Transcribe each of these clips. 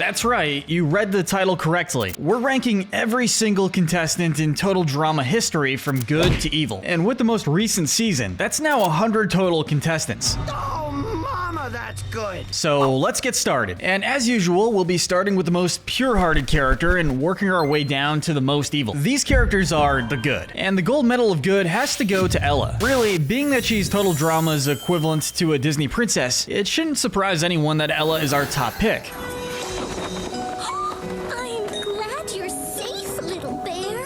That's right, you read the title correctly. We're ranking every single contestant in total drama history from good to evil. And with the most recent season, that's now 100 total contestants. Oh, mama, that's good. So let's get started. And as usual, we'll be starting with the most pure-hearted character and working our way down to the most evil. These characters are the good. And the gold medal of good has to go to Ella. Really, being that she's total drama's equivalent to a Disney princess, it shouldn't surprise anyone that Ella is our top pick.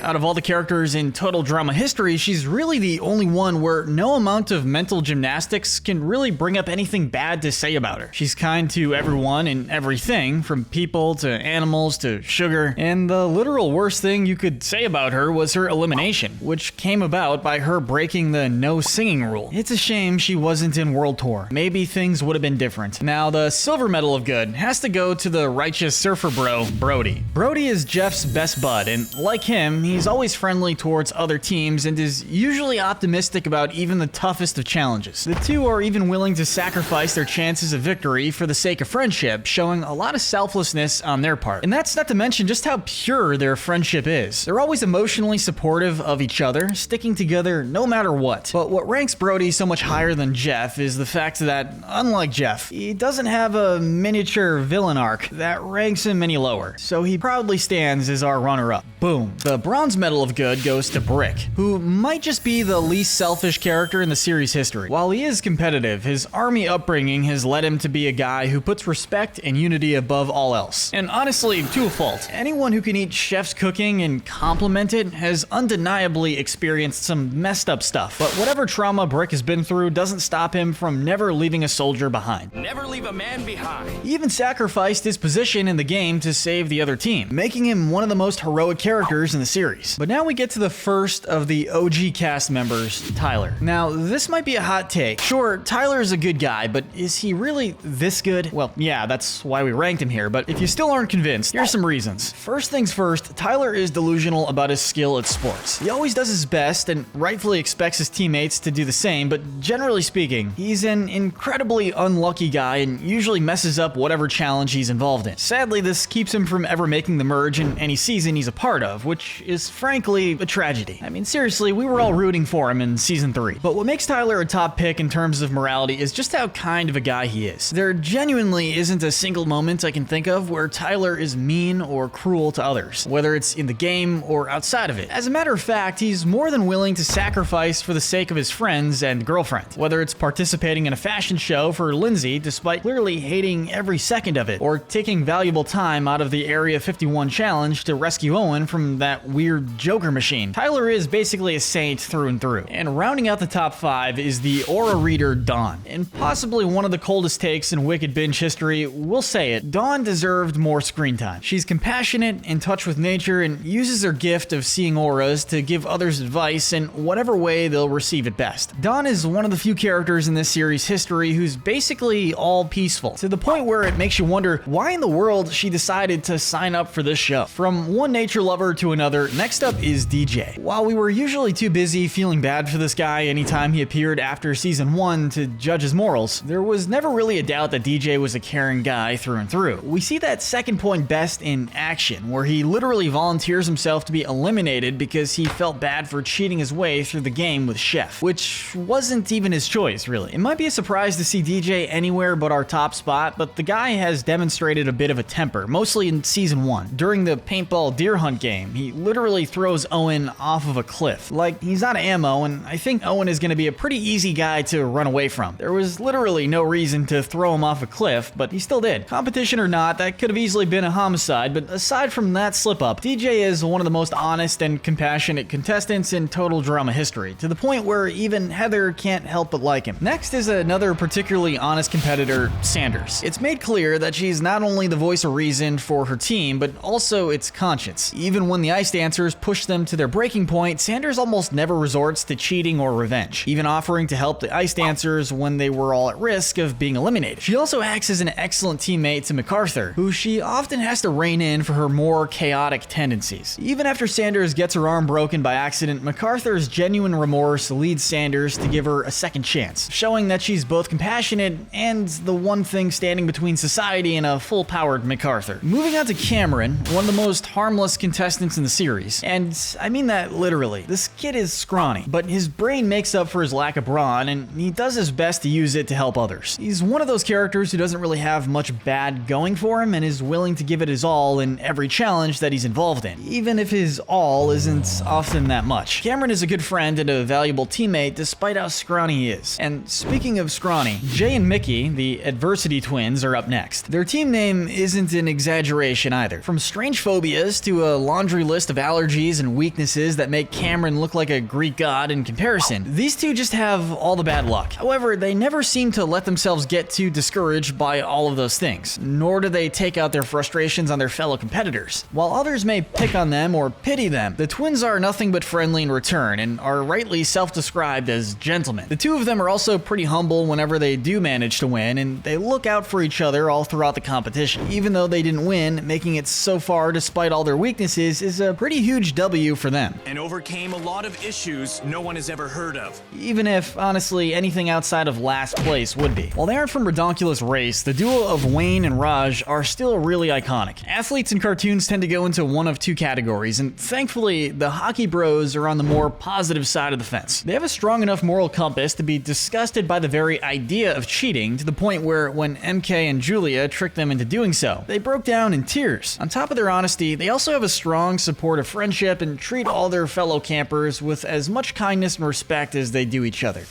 Out of all the characters in total drama history, she's really the only one where no amount of mental gymnastics can really bring up anything bad to say about her. She's kind to everyone and everything, from people to animals to sugar, and the literal worst thing you could say about her was her elimination, which came about by her breaking the no singing rule. It's a shame she wasn't in World Tour. Maybe things would have been different. Now, the silver medal of good has to go to the righteous surfer bro, Brody. Brody is Jeff's best bud, and like him, he's always friendly towards other teams and is usually optimistic about even the toughest of challenges. The two are even willing to sacrifice their chances of victory for the sake of friendship, showing a lot of selflessness on their part. And that's not to mention just how pure their friendship is. They're always emotionally supportive of each other, sticking together no matter what. But what ranks Brody so much higher than Jeff is the fact that, unlike Jeff, he doesn't have a miniature villain arc that ranks him any lower. So he proudly stands as our runner-up. Boom. The bronze medal of good goes to Brick, who might just be the least selfish character in the series history. While he is competitive, his army upbringing has led him to be a guy who puts respect and unity above all else. And honestly, to a fault. Anyone who can eat Chef's cooking and compliment it has undeniably experienced some messed up stuff. But whatever trauma Brick has been through doesn't stop him from never leaving a soldier behind. Never leave a man behind. He even sacrificed his position in the game to save the other team, making him one of the most heroic characters in the series. But now we get to the first of the OG cast members, Tyler. Now, this might be a hot take. Sure, Tyler is a good guy, but is he really this good? Well, yeah, that's why we ranked him here, but if you still aren't convinced, here's some reasons. First things first, Tyler is delusional about his skill at sports. He always does his best and rightfully expects his teammates to do the same, but generally speaking, he's an incredibly unlucky guy and usually messes up whatever challenge he's involved in. Sadly, this keeps him from ever making the merge in any season he's a part of, which is frankly a tragedy. I mean, seriously, we were all rooting for him in season 3. But what makes Tyler a top pick in terms of morality is just how kind of a guy he is. There genuinely isn't a single moment I can think of where Tyler is mean or cruel to others, whether it's in the game or outside of it. As a matter of fact, he's more than willing to sacrifice for the sake of his friends and girlfriend, whether it's participating in a fashion show for Lindsay despite clearly hating every second of it, or taking valuable time out of the Area 51 challenge to rescue Owen from that weird Joker machine. Tyler is basically a saint through and through. And rounding out the top 5 is the aura reader Dawn. And possibly one of the coldest takes in Wicked binge history, we'll say it, Dawn deserved more screen time. She's compassionate, in touch with nature, and uses her gift of seeing auras to give others advice in whatever way they'll receive it best. Dawn is one of the few characters in this series' history who's basically all peaceful, to the point where it makes you wonder why in the world she decided to sign up for this show. From one nature lover to another, next up is DJ. While we were usually too busy feeling bad for this guy anytime he appeared after season 1 to judge his morals, there was never really a doubt that DJ was a caring guy through and through. We see that second point best in action, where he literally volunteers himself to be eliminated because he felt bad for cheating his way through the game with Chef, which wasn't even his choice, really. It might be a surprise to see DJ anywhere but our top spot, but the guy has demonstrated a bit of a temper, mostly in season 1. During the paintball deer hunt game, he literally throws Owen off of a cliff. Like, he's out of ammo, and I think Owen is going to be a pretty easy guy to run away from. There was literally no reason to throw him off a cliff, but he still did. Competition or not, that could have easily been a homicide, but aside from that slip-up, DJ is one of the most honest and compassionate contestants in total drama history, to the point where even Heather can't help but like him. Next is another particularly honest competitor, Sanders. It's made clear that she's not only the voice of reason for her team, but also its conscience. Even Even when the ice dancers push them to their breaking point, Sanders almost never resorts to cheating or revenge, even offering to help the ice dancers when they were all at risk of being eliminated. She also acts as an excellent teammate to MacArthur, who she often has to rein in for her more chaotic tendencies. Even after Sanders gets her arm broken by accident, MacArthur's genuine remorse leads Sanders to give her a second chance, showing that she's both compassionate and the one thing standing between society and a full-powered MacArthur. Moving on to Cameron, one of the most harmless contestants in the series, and I mean that literally. This kid is scrawny, but his brain makes up for his lack of brawn, and he does his best to use it to help others. He's one of those characters who doesn't really have much bad going for him and is willing to give it his all in every challenge that he's involved in, even if his all isn't often that much. Cameron is a good friend and a valuable teammate despite how scrawny he is. And speaking of scrawny, Jay and Mickey, the Adversity twins, are up next. Their team name isn't an exaggeration either. From strange phobias to a laundry list of allergies and weaknesses that make Cameron look like a Greek god in comparison, these two just have all the bad luck. However, they never seem to let themselves get too discouraged by all of those things, nor do they take out their frustrations on their fellow competitors. While others may pick on them or pity them, the twins are nothing but friendly in return and are rightly self-described as gentlemen. The two of them are also pretty humble whenever they do manage to win, and they look out for each other all throughout the competition. Even though they didn't win, making it so far despite all their weaknesses is a pretty huge W for them. And overcame a lot of issues no one has ever heard of. Even if, honestly, anything outside of last place would be. While they aren't from Redonkulous race, the duo of Wayne and Raj are still really iconic. Athletes in cartoons tend to go into one of two categories, and thankfully, the hockey bros are on the more positive side of the fence. They have a strong enough moral compass to be disgusted by the very idea of cheating, to the point where when MK and Julia tricked them into doing so, they broke down in tears. On top of their honesty, they also have a strong supportive friendship and treat all their fellow campers with as much kindness and respect as they do each other.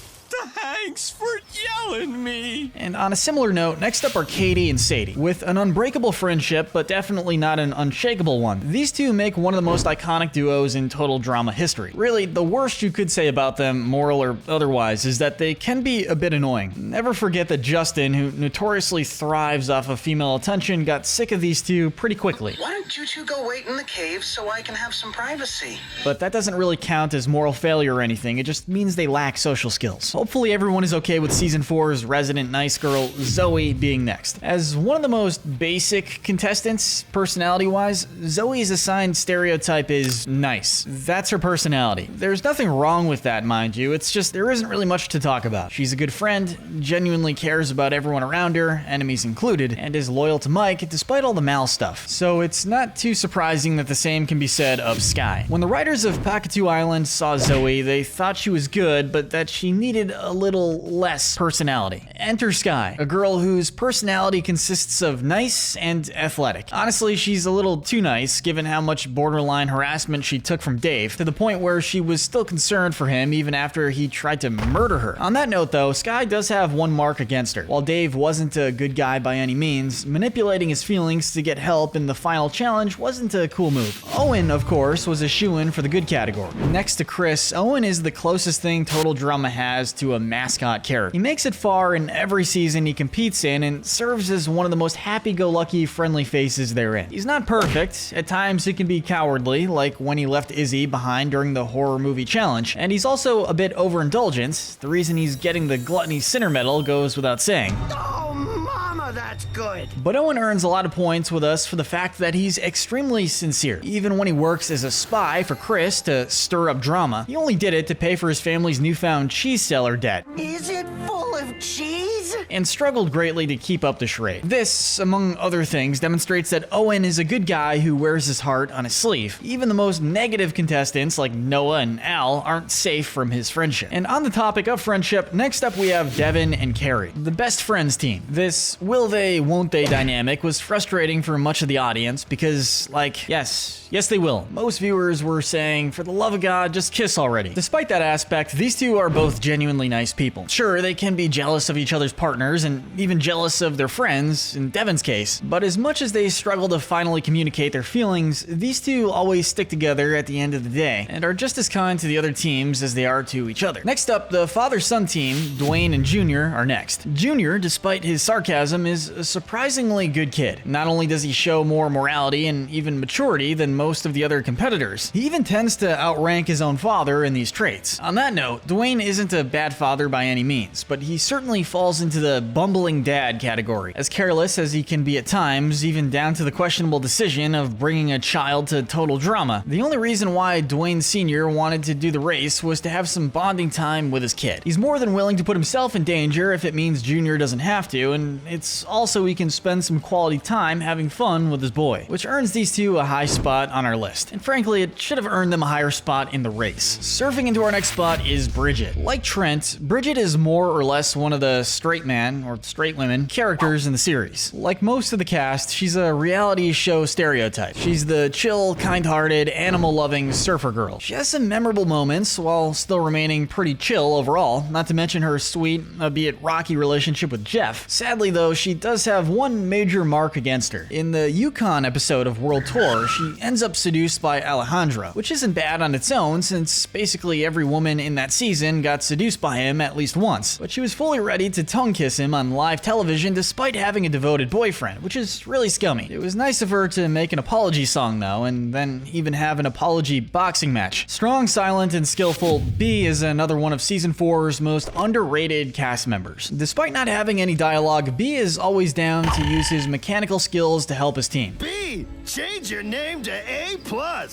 Thanks for yelling me. And on a similar note, next up are Katie and Sadie. With an unbreakable friendship, but definitely not an unshakable one, these two make one of the most iconic duos in total drama history. Really, the worst you could say about them, moral or otherwise, is that they can be a bit annoying. Never forget that Justin, who notoriously thrives off of female attention, got sick of these two pretty quickly. Why don't you two go wait in the cave so I can have some privacy? But that doesn't really count as moral failure or anything, it just means they lack social skills. Hopefully everyone is okay with Season 4's resident nice girl, Zoe, being next. As one of the most basic contestants, personality-wise, Zoe's assigned stereotype is nice. That's her personality. There's nothing wrong with that, mind you, it's just there isn't really much to talk about. She's a good friend, genuinely cares about everyone around her, enemies included, and is loyal to Mike despite all the Mal stuff. So it's not too surprising that the same can be said of Sky. When the writers of Pakatu Island saw Zoe, they thought she was good, but that she needed a little less personality. Enter Sky, a girl whose personality consists of nice and athletic. Honestly, she's a little too nice, given how much borderline harassment she took from Dave, to the point where she was still concerned for him even after he tried to murder her. On that note though, Sky does have one mark against her. While Dave wasn't a good guy by any means, manipulating his feelings to get help in the final challenge wasn't a cool move. Owen, of course, was a shoo-in for the good category. Next to Chris, Owen is the closest thing Total Drama has to a mascot character. He makes it far in every season he competes in and serves as one of the most happy-go-lucky friendly faces therein. He's not perfect. At times he can be cowardly, like when he left Izzy behind during the horror movie challenge, and he's also a bit overindulgent. The reason he's getting the Gluttony Sinner medal goes without saying. Oh, mama, that's good. But Owen earns a lot of points with us for the fact that he's extremely sincere. Even when he works as a spy for Chris to stir up drama, he only did it to pay for his family's newfound cheese cellar debt. Is it full of cheese? And struggled greatly to keep up the charade. This, among other things, demonstrates that Owen is a good guy who wears his heart on his sleeve. Even the most negative contestants like Noah and Al aren't safe from his friendship. And on the topic of friendship, next up we have Devin and Carrie, the best friends team. This will they, won't they dynamic was frustrating for much of the audience because, like, yes they will. Most viewers were saying, for the love of God, just kiss already. Despite that aspect, these two are both genuinely nice people. Sure, they can be jealous of each other's partners partners and even jealous of their friends, in Devon's case. But as much as they struggle to finally communicate their feelings, these two always stick together at the end of the day and are just as kind to the other teams as they are to each other. Next up, the father-son team, Dwayne and Junior, are next. Junior, despite his sarcasm, is a surprisingly good kid. Not only does he show more morality and even maturity than most of the other competitors, he even tends to outrank his own father in these traits. On that note, Dwayne isn't a bad father by any means, but he certainly falls into the bumbling dad category, as careless as he can be at times, even down to the questionable decision of bringing a child to total drama. The only reason why Dwayne Sr. wanted to do the race was to have some bonding time with his kid. He's more than willing to put himself in danger if it means Junior doesn't have to, and it's also he can spend some quality time having fun with his boy, which earns these two a high spot on our list. And frankly, it should have earned them a higher spot in the race. Surfing into our next spot is Bridget. Like Trent, Bridget is more or less one of the straight man, or straight women, characters in the series. Like most of the cast, she's a reality show stereotype. She's the chill, kind-hearted, animal-loving surfer girl. She has some memorable moments while still remaining pretty chill overall, not to mention her sweet, albeit rocky relationship with Jeff. Sadly though, she does have one major mark against her. In the Yukon episode of World Tour, she ends up seduced by Alejandra, which isn't bad on its own since basically every woman in that season got seduced by him at least once. But she was fully ready to tongue kiss him on live television despite having a devoted boyfriend, which is really scummy. It was nice of her to make an apology song though, and then even have an apology boxing match. Strong, silent, and skillful, B is another one of season 4's most underrated cast members. Despite not having any dialogue, B is always down to use his mechanical skills to help his team. B, change your name to A+.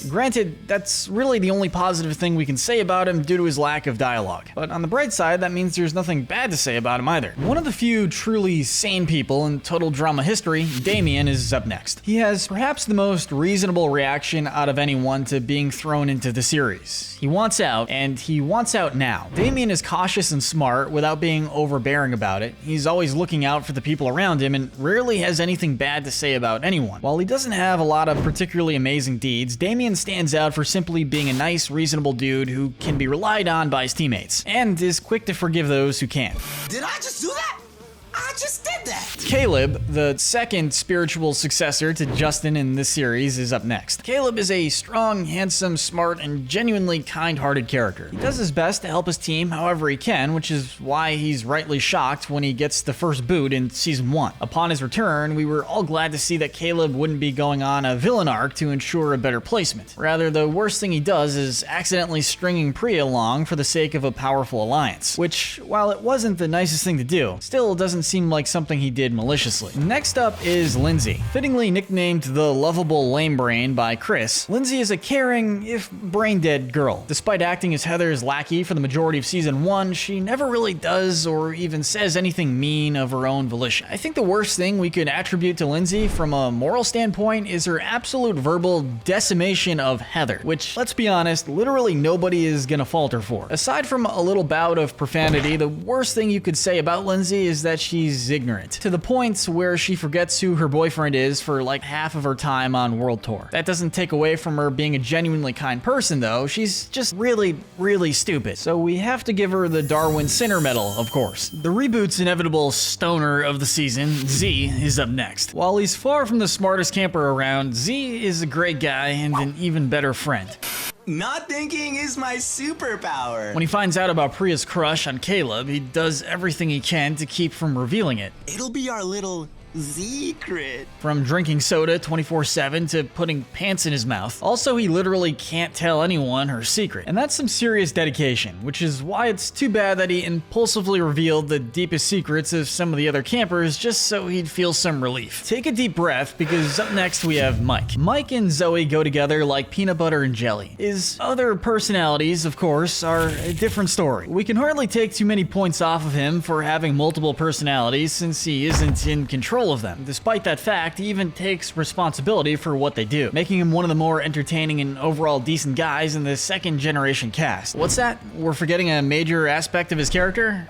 Granted, that's really the only positive thing we can say about him due to his lack of dialogue. But on the bright side, that means there's nothing bad to say about him either. One of the few truly sane people in total drama history, Damien, is up next. He has perhaps the most reasonable reaction out of anyone to being thrown into the series. He wants out, and he wants out now. Damien is cautious and smart without being overbearing about it. He's always looking out for the people around him and rarely has anything bad to say about anyone. While he doesn't have a lot of particularly amazing deeds, Damien stands out for simply being a nice, reasonable dude who can be relied on by his teammates, and is quick to forgive those who can't. Did I just do that? I just did that. Caleb, the second spiritual successor to Justin in this series, is up next. Caleb is a strong, handsome, smart, and genuinely kind-hearted character. He does his best to help his team however he can, which is why he's rightly shocked when he gets the first boot in season 1. Upon his return, we were all glad to see that Caleb wouldn't be going on a villain arc to ensure a better placement. Rather, the worst thing he does is accidentally stringing Priya along for the sake of a powerful alliance, which, while it wasn't the nicest thing to do, still doesn't seem like something he did maliciously. Next up is Lindsay. Fittingly nicknamed the lovable lame brain by Chris, Lindsay is a caring, if brain-dead girl. Despite acting as Heather's lackey for the majority of season 1, she never really does or even says anything mean of her own volition. I think the worst thing we could attribute to Lindsay from a moral standpoint is her absolute verbal decimation of Heather, which, let's be honest, literally nobody is gonna fault her for. Aside from a little bout of profanity, the worst thing you could say about Lindsay is that she's ignorant, to the point where she forgets who her boyfriend is for like half of her time on World Tour. That doesn't take away from her being a genuinely kind person though, she's just really, really stupid. So we have to give her the Darwin Sinner medal, of course. The reboot's inevitable stoner of the season, Z, is up next. While he's far from the smartest camper around, Z is a great guy and an even better friend. Not thinking is my superpower. When he finds out about Priya's crush on Caleb, he does everything he can to keep from revealing it. It'll be our little secret. From drinking soda 24/7 to putting pants in his mouth. Also, he literally can't tell anyone her secret. And that's some serious dedication, which is why it's too bad that he impulsively revealed the deepest secrets of some of the other campers just so he'd feel some relief. Take a deep breath, because up next we have Mike. Mike and Zoe go together like peanut butter and jelly. His other personalities, of course, are a different story. We can hardly take too many points off of him for having multiple personalities since he isn't in control control of them. Despite that fact, he even takes responsibility for what they do, making him one of the more entertaining and overall decent guys in the second generation cast. What's that? We're forgetting a major aspect of his character?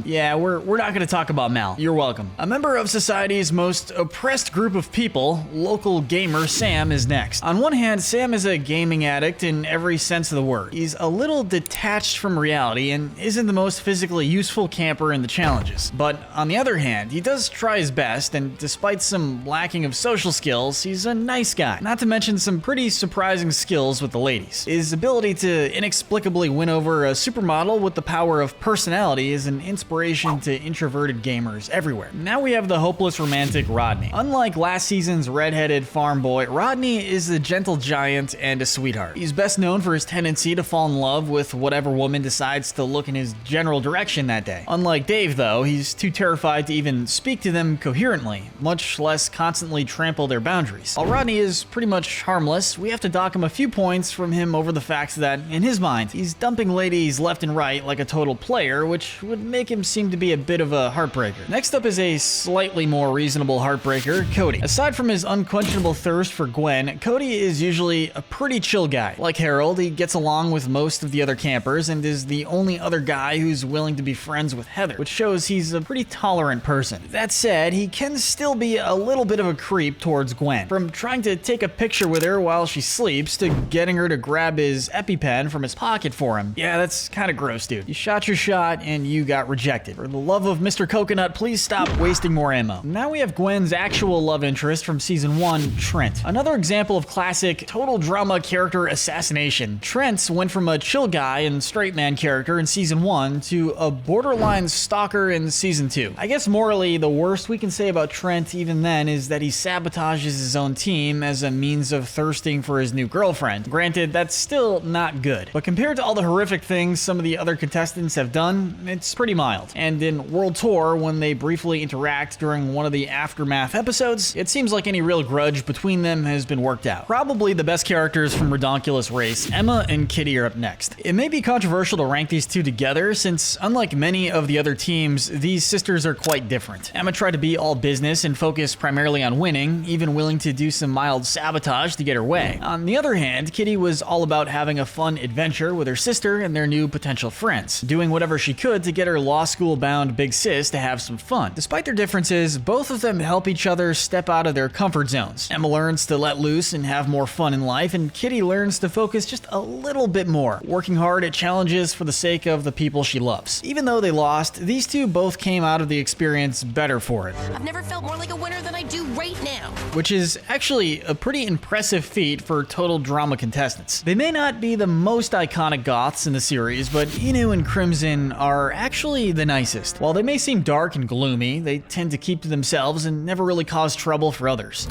Yeah, we're not gonna talk about Mal. You're welcome. A member of society's most oppressed group of people, local gamer Sam, is next. On one hand, Sam is a gaming addict in every sense of the word. He's a little detached from reality and isn't the most physically useful camper in the challenges. But on the other hand, he does try his best, and despite some lacking of social skills, he's a nice guy. Not to mention some pretty surprising skills with the ladies. His ability to inexplicably win over a supermodel with the power of personality is an inspiration to introverted gamers everywhere. Now we have the hopeless romantic Rodney. Unlike last season's redheaded farm boy, Rodney is a gentle giant and a sweetheart. He's best known for his tendency to fall in love with whatever woman decides to look in his general direction that day. Unlike Dave, though, he's too terrified to even speak to them coherently, much less constantly trample their boundaries. While Rodney is pretty much harmless, we have to dock him a few points from him over the fact that, in his mind, he's dumping ladies left and right like a total player, which would make him seem to be a bit of a heartbreaker. Next up is a slightly more reasonable heartbreaker, Cody. Aside from his unquenchable thirst for Gwen, Cody is usually a pretty chill guy. Like Harold, he gets along with most of the other campers and is the only other guy who's willing to be friends with Heather, which shows he's a pretty tolerant person. That said, he can still be a little bit of a creep towards Gwen. From trying to take a picture with her while she sleeps to getting her to grab his EpiPen from his pocket for him. Yeah, that's kind of gross, dude. You shot your shot and you got rejected. For the love of Mr. Coconut, please stop wasting more ammo. Now we have Gwen's actual love interest from season 1, Trent. Another example of classic total drama character assassination. Trent went from a chill guy and straight man character in season 1 to a borderline stalker in season 2. I guess morally, the worst we can say about Trent even then is that he sabotages his own team as a means of thirsting for his new girlfriend. Granted, that's still not good, but compared to all the horrific things some of the other contestants have done, it's pretty mild. And in World Tour, when they briefly interact during one of the aftermath episodes, it seems like any real grudge between them has been worked out. Probably the best characters from Redonkulous Race, Emma and Kitty, are up next. It may be controversial to rank these two together, since unlike many of the other teams, these sisters are quite different. Emma tried to be all business and focus primarily on winning, even willing to do some mild sabotage to get her way. On the other hand, Kitty was all about having a fun adventure with her sister and their new potential friends, doing whatever she could to get her law school-bound big sis to have some fun. Despite their differences, both of them help each other step out of their comfort zones. Emma learns to let loose and have more fun in life, and Kitty learns to focus just a little bit more, working hard at challenges for the sake of the people she loves. Even though they lost, these two both came out of the experience better for it. I've never felt more like a winner than I do right now. Which is actually a pretty impressive feat for total drama contestants. They may not be the most iconic goths in the series, but Inu and Crimson are actually the nicest. While they may seem dark and gloomy, they tend to keep to themselves and never really cause trouble for others.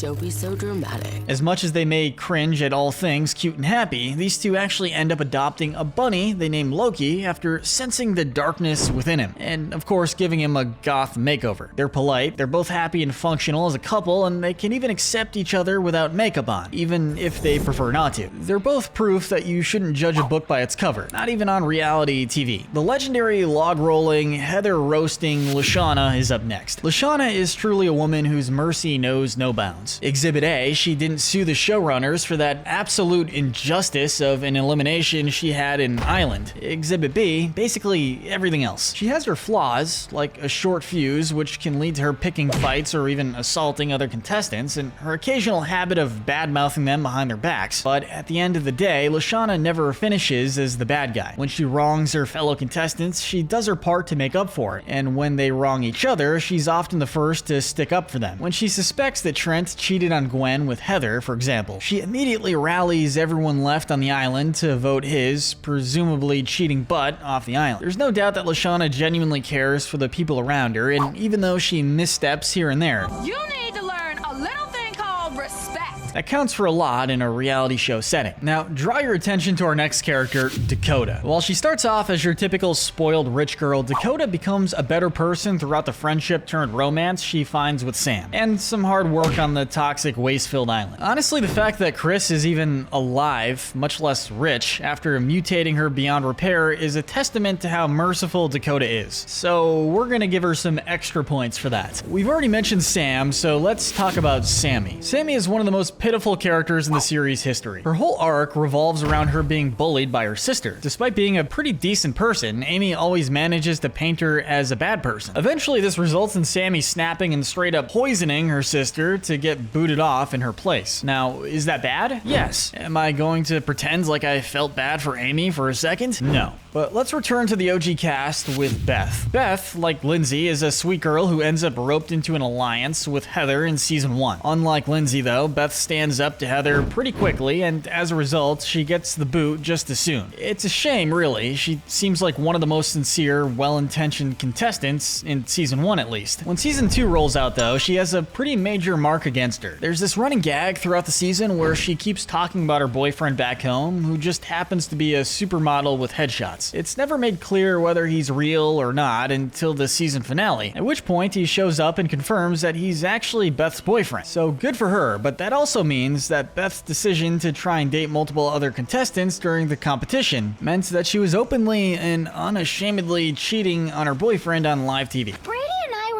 Don't be so dramatic. As much as they may cringe at all things cute and happy, these two actually end up adopting a bunny they name Loki after sensing the darkness within him, and of course giving him a goth makeover. They're polite, they're both happy and functional as a couple, and they can even accept each other without makeup on, even if they prefer not to. They're both proof that you shouldn't judge a book by its cover, not even on reality TV. The legendary log-rolling, heather-roasting Lashana is up next. Lashana is truly a woman whose mercy knows no bounds. Exhibit A, she didn't sue the showrunners for that absolute injustice of an elimination she had in Island. Exhibit B, basically everything else. She has her flaws, like a short fuse, which can lead to her picking fights or even assaulting other contestants, and her occasional habit of bad-mouthing them behind their backs. But at the end of the day, Lashana never finishes as the bad guy. When she wrongs her fellow contestants, she does her part to make up for it, and when they wrong each other, she's often the first to stick up for them. When she suspects that Trent cheated on Gwen with Heather, for example, she immediately rallies everyone left on the island to vote his, presumably cheating butt, off the island. There's no doubt that Lashana genuinely cares for the people around her, and even though she missteps here and there, You need to learn a little thing called respect. That counts for a lot in a reality show setting. Now, draw your attention to our next character, Dakota. While she starts off as your typical spoiled rich girl, Dakota becomes a better person throughout the friendship turned romance she finds with Sam, and some hard work on the toxic waste-filled island. Honestly, the fact that Chris is even alive, much less rich, after mutating her beyond repair is a testament to how merciful Dakota is. So we're gonna give her some extra points for that. We've already mentioned Sam, so let's talk about Sammy. Sammy is one of the most pitiful characters in the series history. Her whole arc revolves around her being bullied by her sister. Despite being a pretty decent person, Amy always manages to paint her as a bad person. Eventually, this results in Sammy snapping and straight up poisoning her sister to get booted off in her place. Now, is that bad? Yes. Am I going to pretend like I felt bad for Amy for a second? No. But let's return to the OG cast with Beth. Beth, like Lindsay, is a sweet girl who ends up roped into an alliance with Heather in season 1. Unlike Lindsay though, Beth stands up to Heather pretty quickly, and as a result, she gets the boot just as soon. It's a shame, really. She seems like one of the most sincere, well-intentioned contestants, in season 1 at least. When season 2 rolls out though, she has a pretty major mark against her. There's this running gag throughout the season where she keeps talking about her boyfriend back home, who just happens to be a supermodel with headshots. It's never made clear whether he's real or not until the season finale, at which point he shows up and confirms that he's actually Beth's boyfriend. So good for her, but that also means that Beth's decision to try and date multiple other contestants during the competition meant that she was openly and unashamedly cheating on her boyfriend on live TV.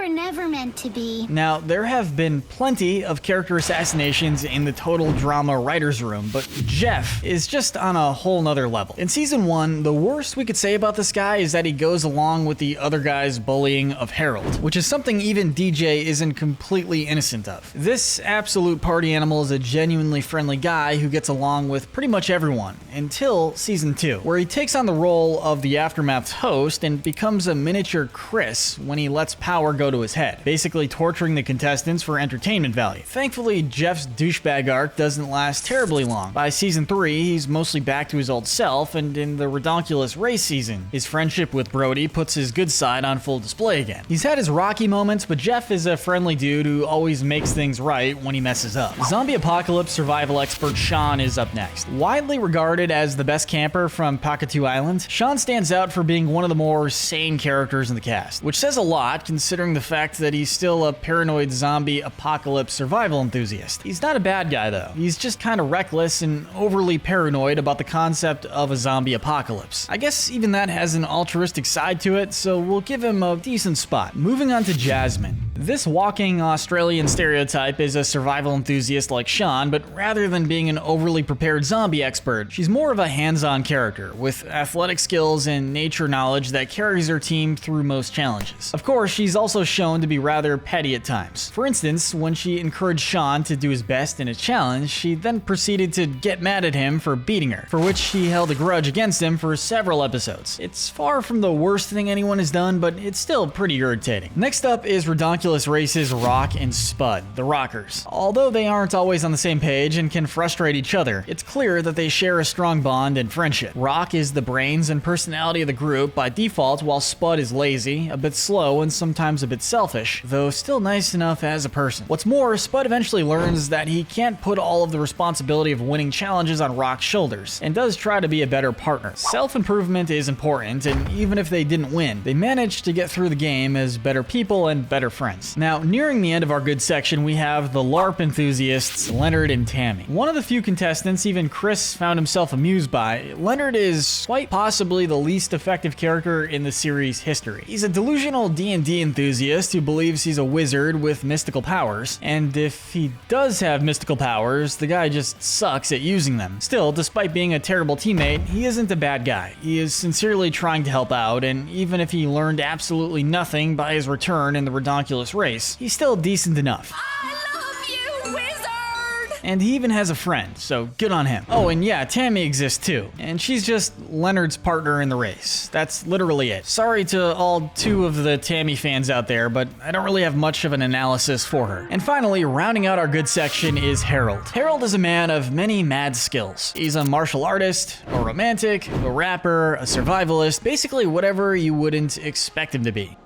Never meant to be. Now, there have been plenty of character assassinations in the total drama writer's room, but Jeff is just on a whole nother level. In season 1, the worst we could say about this guy is that he goes along with the other guy's bullying of Harold, which is something even DJ isn't completely innocent of. This absolute party animal is a genuinely friendly guy who gets along with pretty much everyone, until season 2, where he takes on the role of the Aftermath's host and becomes a miniature Chris when he lets power go to his head, basically torturing the contestants for entertainment value. Thankfully, Jeff's douchebag arc doesn't last terribly long. By season 3, he's mostly back to his old self, and in the redonkulous race season, his friendship with Brody puts his good side on full display again. He's had his rocky moments, but Jeff is a friendly dude who always makes things right when he messes up. Zombie apocalypse survival expert Sean is up next. Widely regarded as the best camper from Pakatu Island, Sean stands out for being one of the more sane characters in the cast, which says a lot considering the fact that he's still a paranoid zombie apocalypse survival enthusiast. He's not a bad guy though. He's just kind of reckless and overly paranoid about the concept of a zombie apocalypse. I guess even that has an altruistic side to it, so we'll give him a decent spot. Moving on to Jasmine. This walking Australian stereotype is a survival enthusiast like Sean, but rather than being an overly prepared zombie expert, she's more of a hands-on character with athletic skills and nature knowledge that carries her team through most challenges. Of course, she's also shown to be rather petty at times. For instance, when she encouraged Sean to do his best in a challenge, she then proceeded to get mad at him for beating her, for which she held a grudge against him for several episodes. It's far from the worst thing anyone has done, but it's still pretty irritating. Next up is Redonkulous Race's Rock and Spud, the Rockers. Although they aren't always on the same page and can frustrate each other, it's clear that they share a strong bond and friendship. Rock is the brains and personality of the group by default, while Spud is lazy, a bit slow, and sometimes a bit selfish, though still nice enough as a person. What's more, Spud eventually learns that he can't put all of the responsibility of winning challenges on Rock's shoulders, and does try to be a better partner. Self-improvement is important, and even if they didn't win, they managed to get through the game as better people and better friends. Now, nearing the end of our good section, we have the LARP enthusiasts, Leonard and Tammy. One of the few contestants even Chris found himself amused by, Leonard is quite possibly the least effective character in the series' history. He's a delusional D&D enthusiast who believes he's a wizard with mystical powers, and if he does have mystical powers, the guy just sucks at using them. Still, despite being a terrible teammate, he isn't a bad guy. He is sincerely trying to help out, and even if he learned absolutely nothing by his return in the redonkulous race, he's still decent enough. I love you, wizard! And he even has a friend, so good on him. Oh, and yeah, Tammy exists too, and she's just Leonard's partner in the race. That's literally it. Sorry to all 2 of the Tammy fans out there, but I don't really have much of an analysis for her. And finally, rounding out our good section is Harold. Harold is a man of many mad skills. He's a martial artist, a romantic, a rapper, a survivalist, basically whatever you wouldn't expect him to be.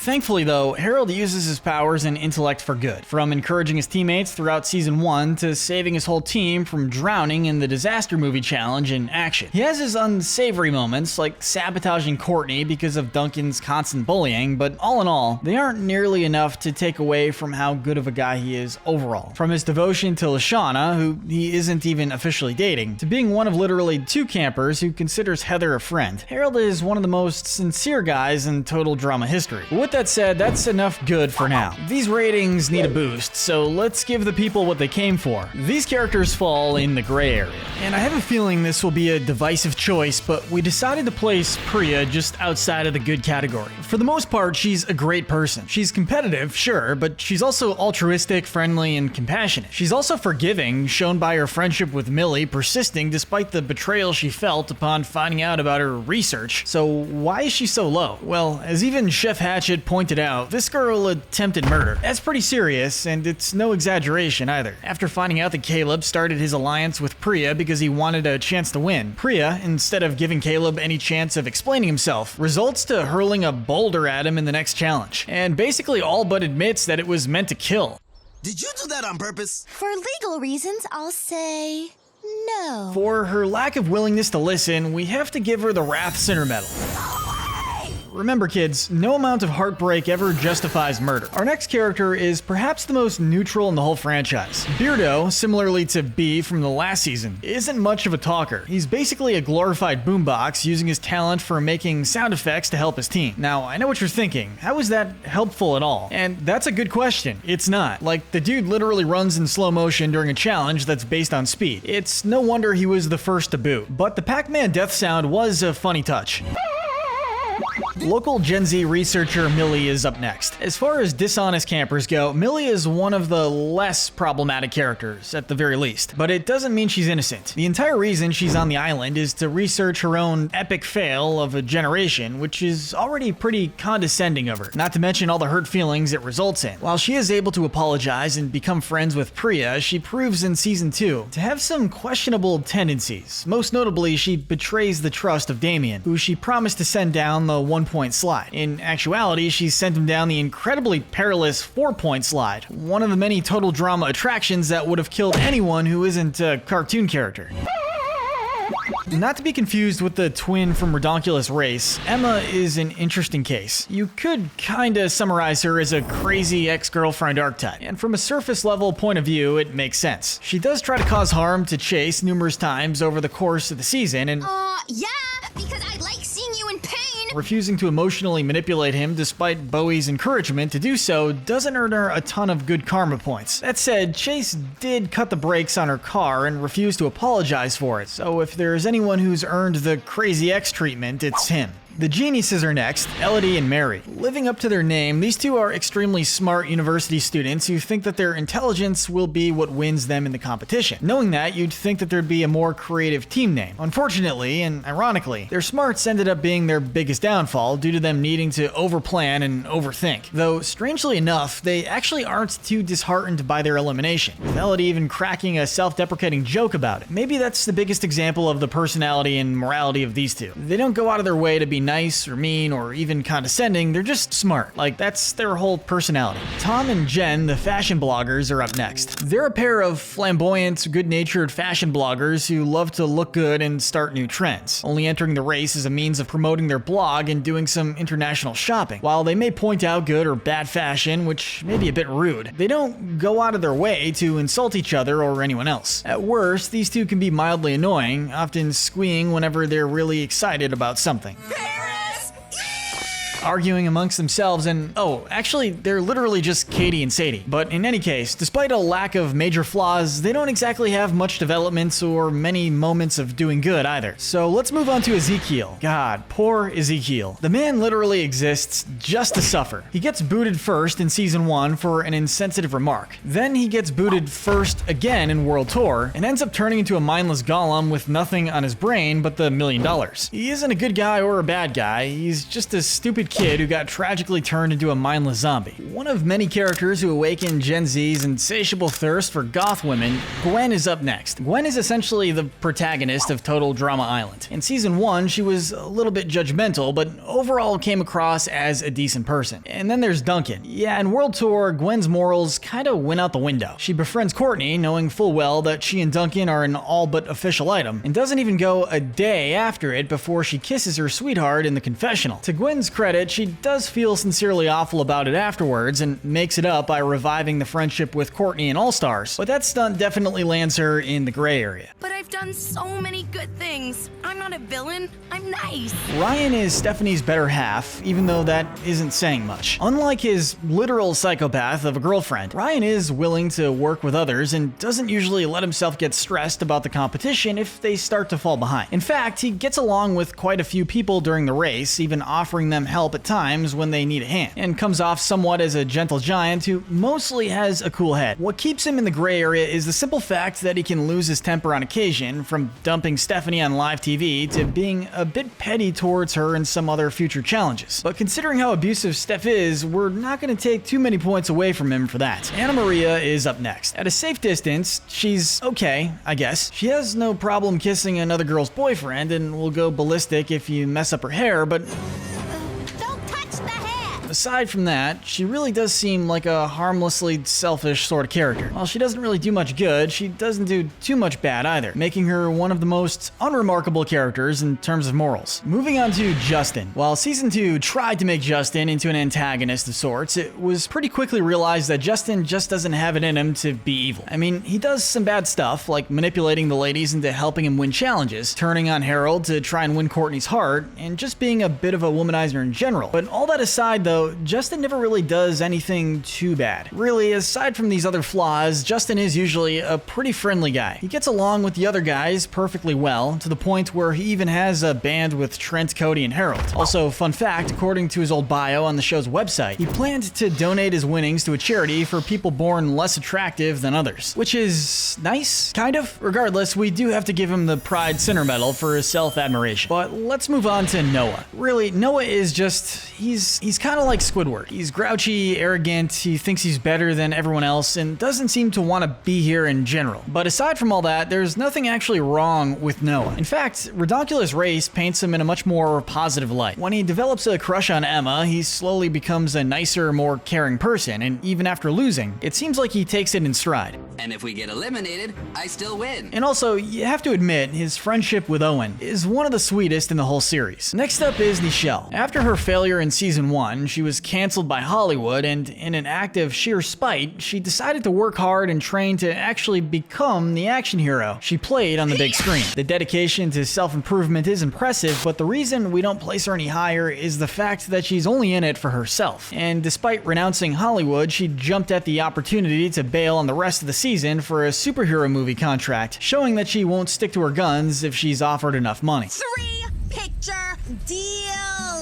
Thankfully though, Harold uses his powers and intellect for good, from encouraging his teammates throughout season 1 to saving his whole team from drowning in the disaster movie challenge in action. He has his unsavory moments, like sabotaging Courtney because of Duncan's constant bullying, but all in all, they aren't nearly enough to take away from how good of a guy he is overall. From his devotion to Lashana, who he isn't even officially dating, to being one of literally 2 campers who considers Heather a friend, Harold is one of the most sincere guys in total drama history. With that said, that's enough good for now. These ratings need a boost, so let's give the people what they came for. These characters fall in the gray area, and I have a feeling this will be a divisive choice, but we decided to place Priya just outside of the good category. For the most part, she's a great person. She's competitive, sure, but she's also altruistic, friendly, and compassionate. She's also forgiving, shown by her friendship with Millie persisting despite the betrayal she felt upon finding out about her research. So why is she so low? Well, as even Chef Hatchet pointed out, this girl attempted murder. That's pretty serious, and it's no exaggeration either. After finding out that Caleb started his alliance with Priya because he wanted a chance to win, Priya, instead of giving Caleb any chance of explaining himself, results to hurling a boulder at him in the next challenge, and basically all but admits that it was meant to kill. Did you do that on purpose? For legal reasons, I'll say no. For her lack of willingness to listen, we have to give her the Wrath Center Medal. Remember kids, no amount of heartbreak ever justifies murder. Our next character is perhaps the most neutral in the whole franchise. Beardo, similarly to B from the last season, isn't much of a talker. He's basically a glorified boombox using his talent for making sound effects to help his team. Now, I know what you're thinking, how is that helpful at all? And that's a good question. It's not. Like, the dude literally runs in slow motion during a challenge that's based on speed. It's no wonder he was the first to boot. But the Pac-Man death sound was a funny touch. Local Gen Z researcher Millie is up next. As far as dishonest campers go, Millie is one of the less problematic characters, at the very least. But it doesn't mean she's innocent. The entire reason she's on the island is to research her own epic fail of a generation, which is already pretty condescending of her, not to mention all the hurt feelings it results in. While she is able to apologize and become friends with Priya, she proves in season 2 to have some questionable tendencies. Most notably, she betrays the trust of Damien, who she promised to send down the 1-point slide. In actuality, she sent him down the incredibly perilous 4-point slide, one of the many total drama attractions that would have killed anyone who isn't a cartoon character. Not to be confused with the twin from Redonkulous Race, Emma is an interesting case. You could kinda summarize her as a crazy ex-girlfriend archetype, and from a surface level point of view, it makes sense. She does try to cause harm to Chase numerous times over the course of the season, and Yeah, because I like seeing you in pain. refusing to emotionally manipulate him despite Bowie's encouragement to do so doesn't earn her a ton of good karma points. That said, Chase did cut the brakes on her car and refused to apologize for it, so if there's anyone who's earned the Crazy X treatment, it's him. The geniuses are next, Elodie and Mary. Living up to their name, these two are extremely smart university students who think that their intelligence will be what wins them in the competition. Knowing that, you'd think that there'd be a more creative team name. Unfortunately, and ironically, their smarts ended up being their biggest downfall due to them needing to overplan and overthink. Though, strangely enough, they actually aren't too disheartened by their elimination, with Elodie even cracking a self-deprecating joke about it. Maybe that's the biggest example of the personality and morality of these two. They don't go out of their way to be nice or mean or even condescending, they're just smart. Like, that's their whole personality. Tom and Jen, the fashion bloggers, are up next. They're a pair of flamboyant, good-natured fashion bloggers who love to look good and start new trends, only entering the race as a means of promoting their blog and doing some international shopping. While they may point out good or bad fashion, which may be a bit rude, they don't go out of their way to insult each other or anyone else. At worst, these two can be mildly annoying, often squeeing whenever they're really excited about something. Arguing amongst themselves, and actually, they're literally just Katie and Sadie. But in any case, despite a lack of major flaws, they don't exactly have much development or many moments of doing good either. So let's move on to Ezekiel. God, poor Ezekiel. The man literally exists just to suffer. He gets booted first in season 1 for an insensitive remark. Then he gets booted first again in World Tour, and ends up turning into a mindless golem with nothing on his brain but the $1 million. He isn't a good guy or a bad guy, he's just a stupid kid who got tragically turned into a mindless zombie. One of many characters who awaken Gen Z's insatiable thirst for goth women, Gwen is up next. Gwen is essentially the protagonist of Total Drama Island. In Season 1, she was a little bit judgmental, but overall came across as a decent person. And then there's Duncan. Yeah, in World Tour, Gwen's morals kinda went out the window. She befriends Courtney, knowing full well that she and Duncan are an all but official item, and doesn't even go a day after it before she kisses her sweetheart in the confessional. To Gwen's credit, she does feel sincerely awful about it afterwards and makes it up by reviving the friendship with Courtney and All-Stars, but that stunt definitely lands her in the gray area. But I've done so many good things. I'm not a villain. I'm nice. Ryan is Stephanie's better half, even though that isn't saying much. Unlike his literal psychopath of a girlfriend, Ryan is willing to work with others and doesn't usually let himself get stressed about the competition if they start to fall behind. In fact, he gets along with quite a few people during the race, even offering them help at times when they need a hand, and comes off somewhat as a gentle giant who mostly has a cool head. What keeps him in the gray area is the simple fact that he can lose his temper on occasion, from dumping Stephanie on live TV to being a bit petty towards her in some other future challenges. But considering how abusive Steph is, we're not going to take too many points away from him for that. Anna Maria is up next. At a safe distance, she's okay, I guess. She has no problem kissing another girl's boyfriend and will go ballistic if you mess up her hair, but Don't touch the hair! aside from that, she really does seem like a harmlessly selfish sort of character. While she doesn't really do much good, she doesn't do too much bad either, making her one of the most unremarkable characters in terms of morals. Moving on to Justin. While Season 2 tried to make Justin into an antagonist of sorts, it was pretty quickly realized that Justin just doesn't have it in him to be evil. I mean, he does some bad stuff, like manipulating the ladies into helping him win challenges, turning on Harold to try and win Courtney's heart, and just being a bit of a womanizer in general. But all that aside though, Justin never really does anything too bad. Really, aside from these other flaws, Justin is usually a pretty friendly guy. He gets along with the other guys perfectly well, to the point where he even has a band with Trent, Cody, and Harold. Also, fun fact, according to his old bio on the show's website, he planned to donate his winnings to a charity for people born less attractive than others. Which is nice, kind of. Regardless, we do have to give him the Pride Center Medal for his self-admiration. But let's move on to Noah. Really, Noah is just, he's kind of like Squidward. He's grouchy, arrogant, he thinks he's better than everyone else, and doesn't seem to want to be here in general. But aside from all that, there's nothing actually wrong with Noah. In fact, Redonkulous Race paints him in a much more positive light. When he develops a crush on Emma, he slowly becomes a nicer, more caring person, and even after losing, it seems like he takes it in stride. And if we get eliminated, I still win. And also, you have to admit, his friendship with Owen is one of the sweetest in the whole series. Next up is Nichelle. After her failure in Season 1, she was canceled by Hollywood, and in an act of sheer spite, she decided to work hard and train to actually become the action hero she played on the big screen. The dedication to self-improvement is impressive, but the reason we don't place her any higher is the fact that she's only in it for herself. And despite renouncing Hollywood, she jumped at the opportunity to bail on the rest of the season for a superhero movie contract, showing that she won't stick to her guns if she's offered enough money. 3-picture deal!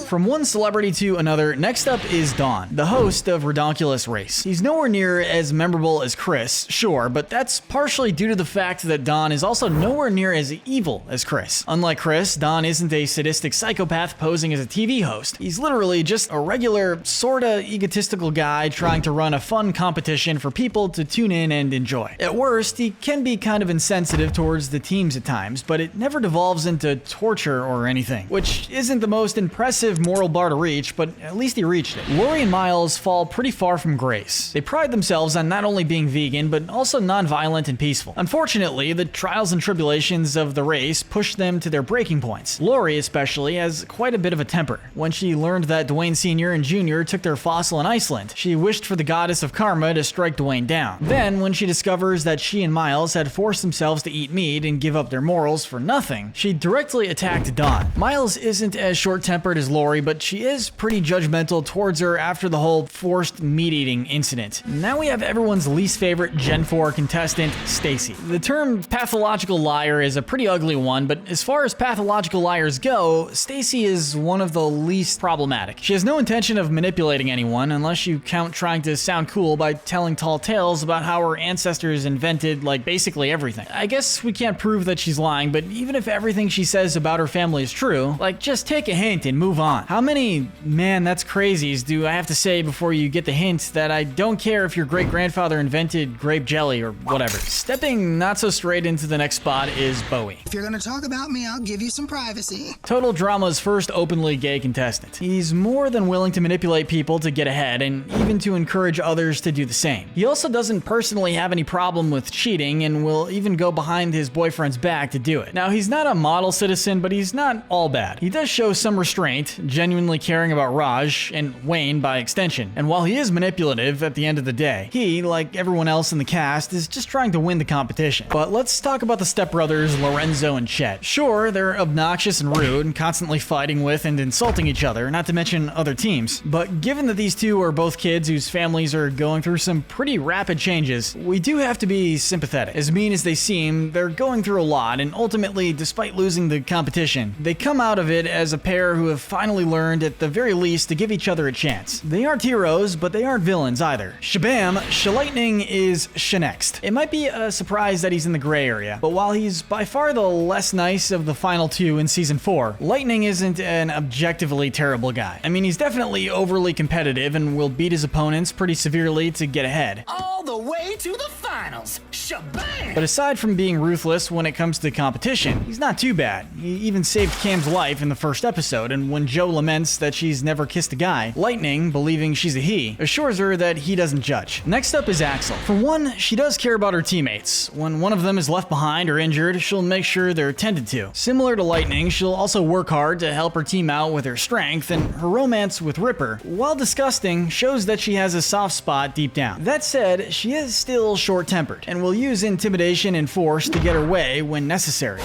From one celebrity to another, next up is Dawn, the host of Redonkulous Race. He's nowhere near as memorable as Chris, sure, but that's partially due to the fact that Dawn is also nowhere near as evil as Chris. Unlike Chris, Dawn isn't a sadistic psychopath posing as a TV host. He's literally just a regular, sorta egotistical guy trying to run a fun competition for people to tune in and enjoy. At worst, he can be kind of insensitive towards the teams at times, but it never devolves into torture or anything, which isn't the most impressive moral bar to reach, but at least he reached it. Lori and Miles fall pretty far from grace. They pride themselves on not only being vegan, but also non-violent and peaceful. Unfortunately, the trials and tribulations of the race pushed them to their breaking points. Lori, especially, has quite a bit of a temper. When she learned that Dwayne Sr. and Jr. took their fossil in Iceland, she wished for the goddess of karma to strike Dwayne down. Then, when she discovers that she and Miles had forced themselves to eat meat and give up their morals for nothing, she directly attacked Dawn. Miles isn't as short-tempered as Lori, but she is pretty judgmental towards her after the whole forced meat-eating incident. Now we have everyone's least favorite Gen 4 contestant, Stacy. The term pathological liar is a pretty ugly one, but as far as pathological liars go, Stacy is one of the least problematic. She has no intention of manipulating anyone, unless you count trying to sound cool by telling tall tales about how her ancestors invented, like, basically everything. I guess we can't prove that she's lying, but even if everything she says about her family is true, like, just take a hint and move on. on. How many "man, that's crazies" do I have to say before you get the hint that I don't care if your great-grandfather invented grape jelly or whatever? Stepping not so straight into the next spot is Bowie. If you're gonna talk about me, I'll give you some privacy. Total Drama's first openly gay contestant. He's more than willing to manipulate people to get ahead and even to encourage others to do the same. He also doesn't personally have any problem with cheating and will even go behind his boyfriend's back to do it. Now, he's not a model citizen, but he's not all bad. He does show some restraint, genuinely caring about Raj, and Wayne by extension. And while he is manipulative at the end of the day, he, like everyone else in the cast, is just trying to win the competition. But let's talk about the stepbrothers Lorenzo and Chet. Sure, they're obnoxious and rude and constantly fighting with and insulting each other, not to mention other teams. But given that these two are both kids whose families are going through some pretty rapid changes, we do have to be sympathetic. As mean as they seem, they're going through a lot, and ultimately, despite losing the competition, they come out of it as a pair who have finally learned, at the very least, to give each other a chance. They aren't heroes, but they aren't villains either. Shabam, Sha-Lightning is Sha-Next. It might be a surprise that he's in the gray area, but while he's by far the less nice of the final two in Season 4, Lightning isn't an objectively terrible guy. I mean, he's definitely overly competitive and will beat his opponents pretty severely to get ahead. All the way to the finals. Shabam! But aside from being ruthless when it comes to competition, he's not too bad. He even saved Cam's life in the first episode, and when Jo laments that she's never kissed a guy, Lightning, believing she's a he, assures her that he doesn't judge. Next up is Axel. For one, she does care about her teammates. When one of them is left behind or injured, she'll make sure they're tended to. Similar to Lightning, she'll also work hard to help her team out with her strength, and her romance with Ripper, while disgusting, shows that she has a soft spot deep down. That said, she is still short-tempered, and will use intimidation and force to get her way when necessary.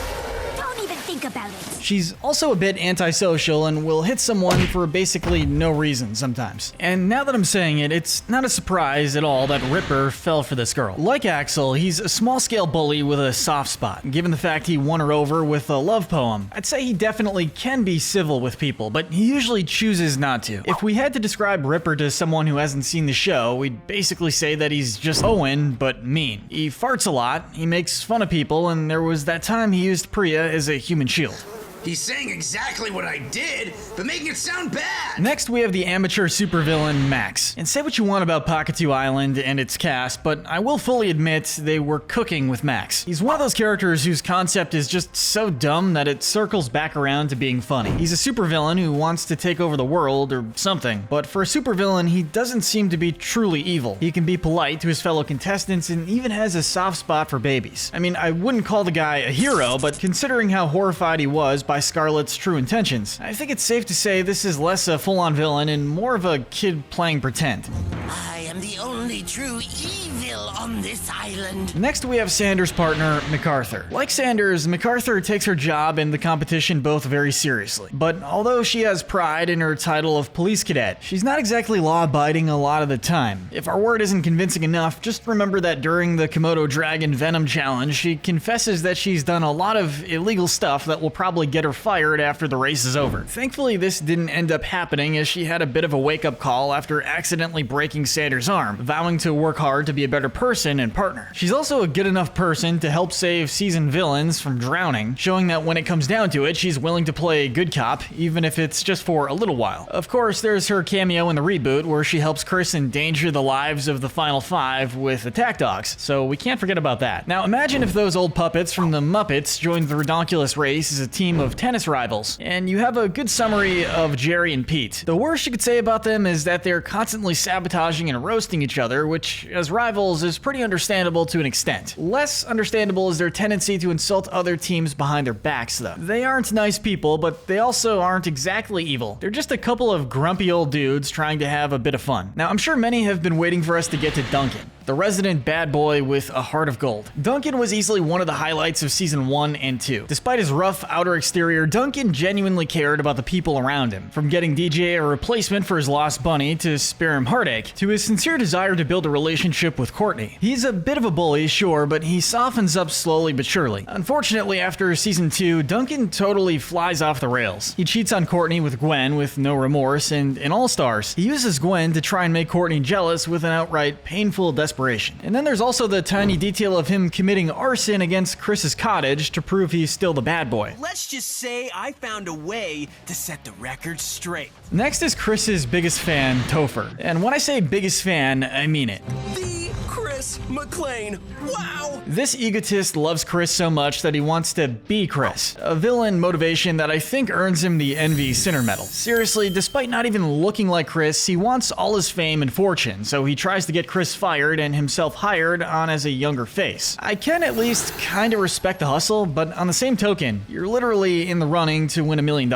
Don't even think about it. She's also a bit antisocial and will hit someone for basically no reason sometimes. And now that I'm saying it, it's not a surprise at all that Ripper fell for this girl. Like Axel, he's a small-scale bully with a soft spot. Given the fact he won her over with a love poem, I'd say he definitely can be civil with people, but he usually chooses not to. If we had to describe Ripper to someone who hasn't seen the show, we'd basically say that he's just Owen, but mean. He farts a lot, he makes fun of people, and there was that time he used Priya as a human shield. He's saying exactly what I did, but making it sound bad. Next, we have the amateur supervillain Max. And say what you want about Pakatu Island and its cast, but I will fully admit they were cooking with Max. He's one of those characters whose concept is just so dumb that it circles back around to being funny. He's a supervillain who wants to take over the world or something, but for a supervillain, he doesn't seem to be truly evil. He can be polite to his fellow contestants and even has a soft spot for babies. I mean, I wouldn't call the guy a hero, but considering how horrified he was by Scarlett's true intentions, I think it's safe to say this is less a full-on villain and more of a kid playing pretend. I am the only true evil on this island. Next, we have Sanders' partner, MacArthur. Like Sanders, MacArthur takes her job and the competition both very seriously. But although she has pride in her title of police cadet, she's not exactly law-abiding a lot of the time. If our word isn't convincing enough, just remember that during the Komodo Dragon Venom Challenge, she confesses that she's done a lot of illegal stuff that will probably get her fired after the race is over. Thankfully, this didn't end up happening as she had a bit of a wake-up call after accidentally breaking Sanders' arm, vowing to work hard to be a better person and partner. She's also a good enough person to help save seasoned villains from drowning, showing that when it comes down to it, she's willing to play good cop, even if it's just for a little while. Of course, there's her cameo in the reboot where she helps Chris endanger the lives of the final five with attack dogs, so we can't forget about that. Now imagine if those old puppets from the Muppets joined the redonkulous race as a team of tennis rivals, and you have a good summary of Jerry and Pete. The worst you could say about them is that they're constantly sabotaging and roasting each other, which, as rivals, is pretty understandable to an extent. Less understandable is their tendency to insult other teams behind their backs, though. They aren't nice people, but they also aren't exactly evil. They're just a couple of grumpy old dudes trying to have a bit of fun. Now, I'm sure many have been waiting for us to get to Duncan, the resident bad boy with a heart of gold. Duncan was easily one of the highlights of Season 1 and 2. Despite his rough outer exterior, Duncan genuinely cared about the people around him. From getting DJ a replacement for his lost bunny to spare him heartache, to his sincere desire to build a relationship with Courtney. He's a bit of a bully, sure, but he softens up slowly but surely. Unfortunately, after Season 2, Duncan totally flies off the rails. He cheats on Courtney with Gwen with no remorse, and in All Stars, he uses Gwen to try and make Courtney jealous with an outright painful desperation desperation. And then there's also the tiny detail of him committing arson against Chris's cottage to prove he's still the bad boy. Let's just say I found a way to set the record straight. Next is Chris's biggest fan, Topher. And when I say biggest fan, I mean it. The Chris McClane. Wow! This egotist loves Chris so much that he wants to be Chris, a villain motivation that I think earns him the Envy Sinner Medal. Seriously, despite not even looking like Chris, he wants all his fame and fortune, so he tries to get Chris fired and himself hired on as a younger face. I can at least kinda respect the hustle, but on the same token, you're literally in the running to win $1 million.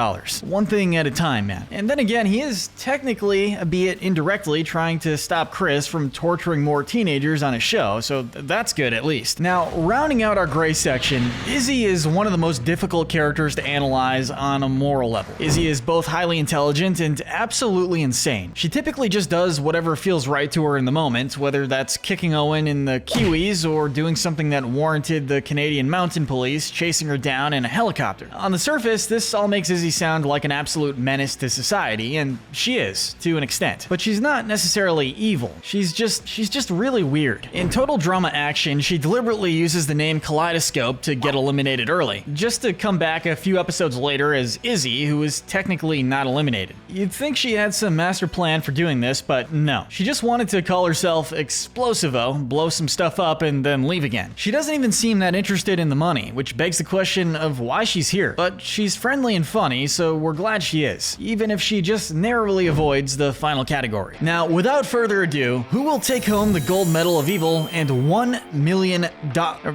One thing at a time, man. And then again, he is technically, albeit indirectly, trying to stop Chris from torturing more teenagers on his show, so that's good at least. Now, rounding out our gray section, Izzy is one of the most difficult characters to analyze on a moral level. Izzy is both highly intelligent and absolutely insane. She typically just does whatever feels right to her in the moment, whether that's kicking Owen in the Kiwis or doing something that warranted the Canadian Mountain Police chasing her down in a helicopter. On the surface, this all makes Izzy sound like an absolute menace to society, and she is, to an extent. But she's not necessarily evil. She's just really weird. In Total Drama Action, she deliberately uses the name Kaleidoscope to get eliminated early, just to come back a few episodes later as Izzy, who is technically not eliminated. You'd think she had some master plan for doing this, but no. She just wanted to call herself Explosivo, blow some stuff up, and then leave again. She doesn't even seem that interested in the money, which begs the question of why she's here. But she's friendly and funny, so we're glad she is, even if she just narrowly avoids the final category. Now, without further ado, who will take home the gold medal of evil and $1 million?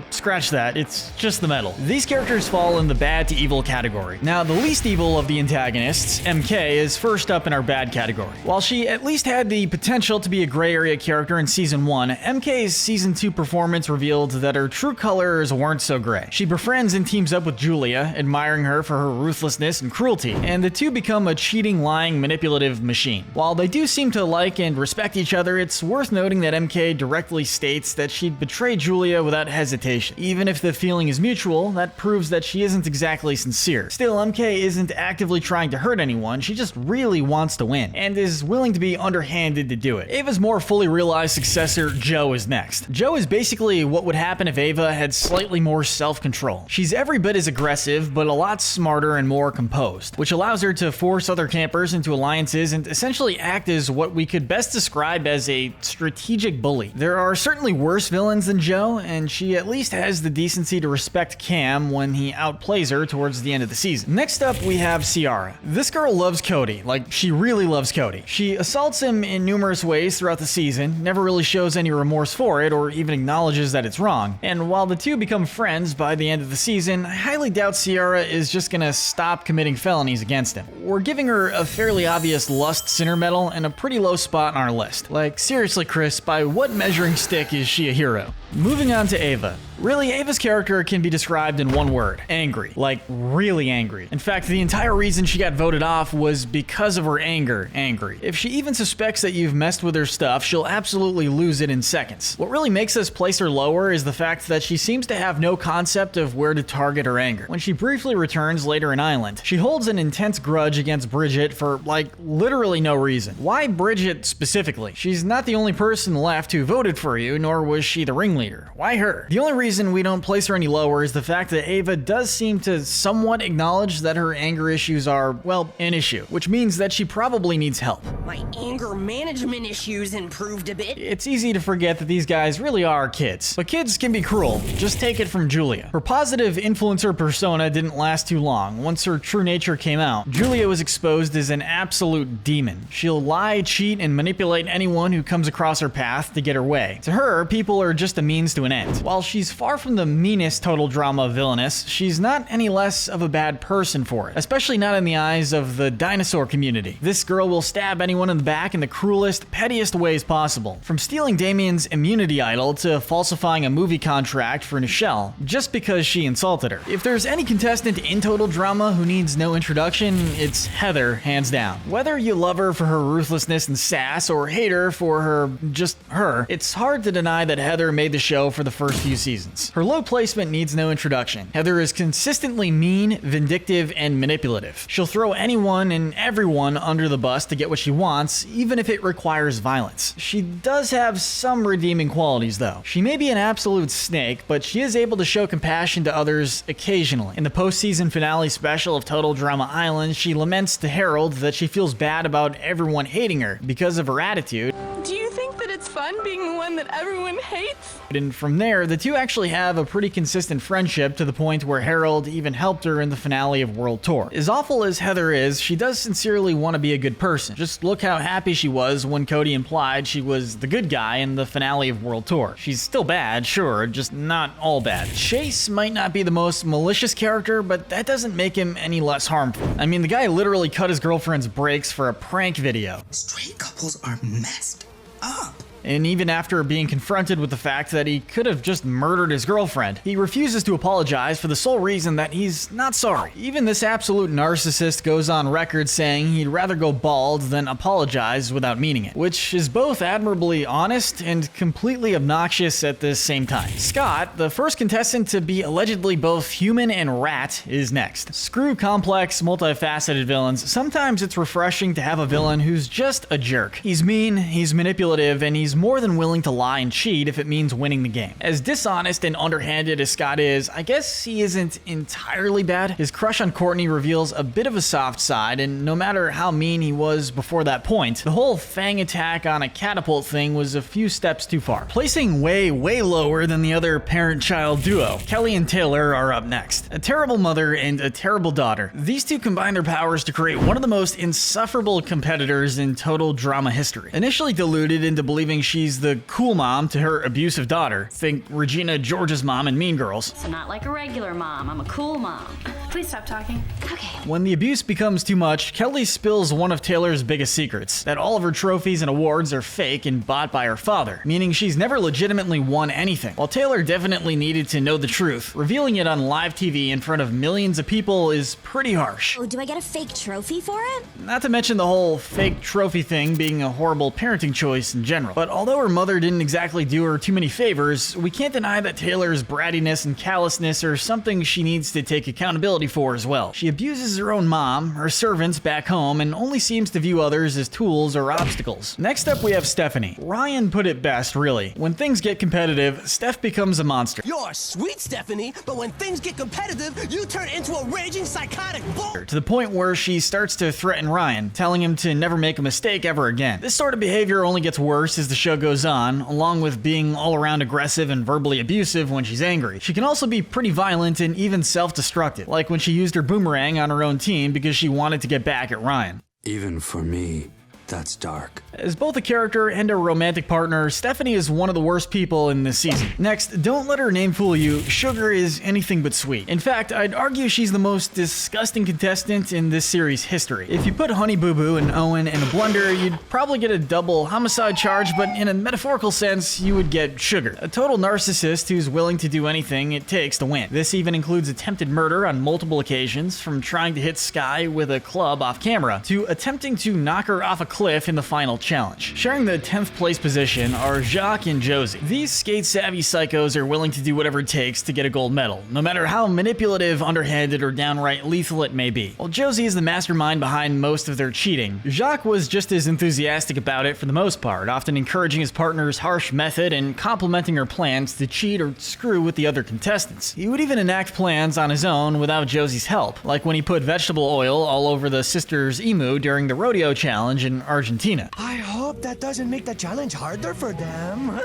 Scratch that, it's just the medal. These characters fall in the bad to evil category. Now, the least evil of the antagonists, MK, is first up in our bad category. While she at least had the potential to be a gray area character in Season 1, MK's Season 2 performance revealed that her true colors weren't so gray. She befriends and teams up with Julia, admiring her for her ruthlessness and cruelty, and the two become a cheating, lying, manipulative machine. While they do seem to like and respect each other, it's worth noting that MK directly states that she'd betray Julia without hesitation. Even if the feeling is mutual, that proves that she isn't exactly sincere. Still, MK isn't actively trying to hurt anyone, she just really wants to win, and is willing to be underhanded to do it. Ava's more fully realized successor, Jo, is next. Jo is basically what would happen if Ava had slightly more self-control. She's every bit as aggressive, but a lot smarter and more composed, which allows her to force other campers into alliances and essentially act as what we could best describe as a strategic bully. There are certainly worse villains than Jo, and she at least has the decency to respect Cam when he outplays her towards the end of the season. Next up, we have Ciara. This girl loves Cody, like she really loves Cody. She assaults him in numerous ways throughout the season, never really shows any remorse for it or even acknowledges that it's wrong. And while the two become friends by the end of the season, I highly doubt Ciara is just gonna stop committing felonies against him. We're giving her a fairly obvious Lust Sinner Medal and a pretty low spot on our list. Like, seriously, Chris, by what measuring stick is she a hero? Moving on to Ava. Really, Ava's character can be described in one word: angry. Like, really angry. In fact, the entire reason she got voted off was because of her anger, angry. If she even suspects that you've messed with her stuff, she'll absolutely lose it in seconds. What really makes us place her lower is the fact that she seems to have no concept of where to target her anger. When she briefly returns later in Island, she holds an intense grudge against Bridget for, like, literally no reason. Why Bridget specifically? She's not the only person left who voted for you, nor was she the ringleader. Why her? The only reason we don't place her any lower is the fact that Ava does seem to somewhat acknowledge that her anger issues are, well, an issue, which means that she probably needs help. My anger management issues improved a bit. It's easy to forget that these guys really are kids, but kids can be cruel. Just take it from Julia. Her positive influencer persona didn't last too long. Once her true nature came out, Julia was exposed as an absolute demon. She'll lie, cheat, and manipulate anyone who comes across her path to get her way. To her, people are just a means to an end. While she's far from the meanest Total Drama villainess, she's not any less of a bad person for it, especially not in the eyes of the dinosaur community. This girl will stab anyone in the back in the cruelest, pettiest ways possible, from stealing Damien's immunity idol to falsifying a movie contract for Nichelle just because she insulted her. If there's any contestant in Total Drama who needs no introduction, it's Heather, hands down. Whether you love her for her ruthlessness and sass or hate her for her, just her, it's hard to deny that Heather made the show for the first few seasons. reasons. Her low placement needs no introduction. Heather is consistently mean, vindictive, and manipulative. She'll throw anyone and everyone under the bus to get what she wants, even if it requires violence. She does have some redeeming qualities though. She may be an absolute snake, but she is able to show compassion to others occasionally. In the postseason finale special of Total Drama Island, she laments to Harold that she feels bad about everyone hating her because of her attitude. Do you think that it's fun being the one that everyone hates? And from there, the two actually have a pretty consistent friendship to the point where Harold even helped her in the finale of World Tour. As awful as Heather is, she does sincerely want to be a good person. Just look how happy she was when Cody implied she was the good guy in the finale of World Tour. She's still bad, sure, just not all bad. Chase might not be the most malicious character, but that doesn't make him any less harmful. I mean, the guy literally cut his girlfriend's brakes for a prank video. Straight couples are messed up. And even after being confronted with the fact that he could have just murdered his girlfriend, he refuses to apologize for the sole reason that he's not sorry. Even this absolute narcissist goes on record saying he'd rather go bald than apologize without meaning it, which is both admirably honest and completely obnoxious at the same time. Scott, the first contestant to be allegedly both human and rat, is next. Screw complex, multifaceted villains. Sometimes it's refreshing to have a villain who's just a jerk. He's mean, he's manipulative, and he's more than willing to lie and cheat if it means winning the game. As dishonest and underhanded as Scott is, I guess he isn't entirely bad. His crush on Courtney reveals a bit of a soft side, and no matter how mean he was before that point, the whole fang attack on a catapult thing was a few steps too far. Placing way lower than the other parent-child duo, Kelly and Taylor are up next. A terrible mother and a terrible daughter. These two combine their powers to create one of the most insufferable competitors in total drama history. Initially deluded into believing she's the cool mom to her abusive daughter. Think Regina George's mom in Mean Girls. So not like a regular mom, I'm a cool mom. Please stop talking. Okay. When the abuse becomes too much, Kelly spills one of Taylor's biggest secrets, that all of her trophies and awards are fake and bought by her father, meaning she's never legitimately won anything. While Taylor definitely needed to know the truth, revealing it on live TV in front of millions of people is pretty harsh. Oh, do I get a fake trophy for it? Not to mention the whole fake trophy thing being a horrible parenting choice in general. But although her mother didn't exactly do her too many favors, we can't deny that Taylor's brattiness and callousness are something she needs to take accountability for as well. She abuses her own mom, her servants back home, and only seems to view others as tools or obstacles. Next up we have Stephanie. Ryan put it best, really. When things get competitive, Steph becomes a monster. You're sweet, Stephanie, but when things get competitive, you turn into a raging psychotic bull. To the point where she starts to threaten Ryan, telling him to never make a mistake ever again. This sort of behavior only gets worse as the show goes on, along with being all around aggressive and verbally abusive when she's angry. She can also be pretty violent and even self-destructive, like when she used her boomerang on her own team because she wanted to get back at Ryan. Even for me, that's dark. As both a character and a romantic partner, Stephanie is one of the worst people in this season. Next, don't let her name fool you, Sugar is anything but sweet. In fact, I'd argue she's the most disgusting contestant in this series' history. If you put Honey Boo Boo and Owen in a blender, you'd probably get a double homicide charge, but in a metaphorical sense, you would get Sugar. A total narcissist who's willing to do anything it takes to win. This even includes attempted murder on multiple occasions, from trying to hit Sky with a club off camera, to attempting to knock her off a cliff in the final challenge. Sharing the 10th place position are Jacques and Josie. These skate-savvy psychos are willing to do whatever it takes to get a gold medal, no matter how manipulative, underhanded, or downright lethal it may be. While Josie is the mastermind behind most of their cheating, Jacques was just as enthusiastic about it for the most part, often encouraging his partner's harsh method and complimenting her plans to cheat or screw with the other contestants. He would even enact plans on his own without Josie's help, like when he put vegetable oil all over the sisters' emu during the rodeo challenge in Argentina. I hope that doesn't make the challenge harder for them.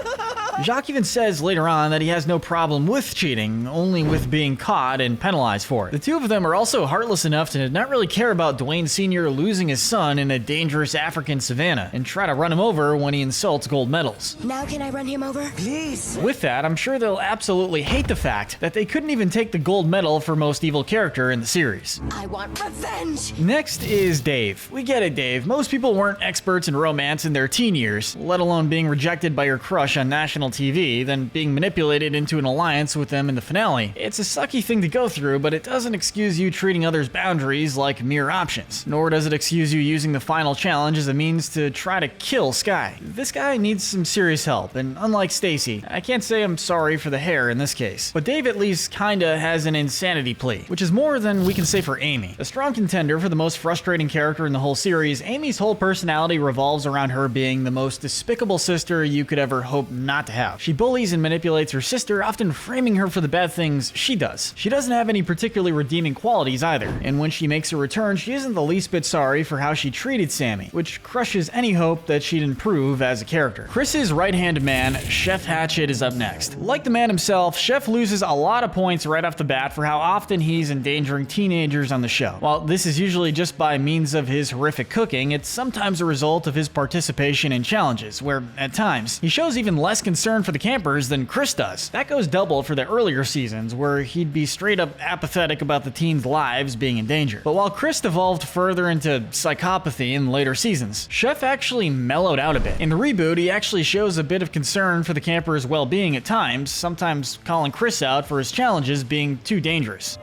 Jacques even says later on that he has no problem with cheating, only with being caught and penalized for it. The two of them are also heartless enough to not really care about Dwayne Sr. losing his son in a dangerous African savannah and try to run him over when he insults gold medals. Now can I run him over? Please. With that, I'm sure they'll absolutely hate the fact that they couldn't even take the gold medal for most evil character in the series. I want revenge! Next is Dave. We get it, Dave. Most people weren't aren't experts in romance in their teen years, let alone being rejected by your crush on national TV, then being manipulated into an alliance with them in the finale. It's a sucky thing to go through, but it doesn't excuse you treating others' boundaries like mere options. Nor does it excuse you using the final challenge as a means to try to kill Sky. This guy needs some serious help, and unlike Stacy, I can't say I'm sorry for the hair in this case. But Dave at least kinda has an insanity plea, which is more than we can say for Amy. A strong contender for the most frustrating character in the whole series, Amy's whole personality revolves around her being the most despicable sister you could ever hope not to have. She bullies and manipulates her sister, often framing her for the bad things she does. She doesn't have any particularly redeeming qualities either, and when she makes a return, she isn't the least bit sorry for how she treated Sammy, which crushes any hope that she'd improve as a character. Chris's right-hand man, Chef Hatchet, is up next. Like the man himself, Chef loses a lot of points right off the bat for how often he's endangering teenagers on the show. While this is usually just by means of his horrific cooking, it's sometimes a result of his participation in challenges, where, at times, he shows even less concern for the campers than Chris does. That goes double for the earlier seasons, where he'd be straight up apathetic about the teens' lives being in danger. But while Chris devolved further into psychopathy in later seasons, Chef actually mellowed out a bit. In the reboot, he actually shows a bit of concern for the campers' well-being at times, sometimes calling Chris out for his challenges being too dangerous.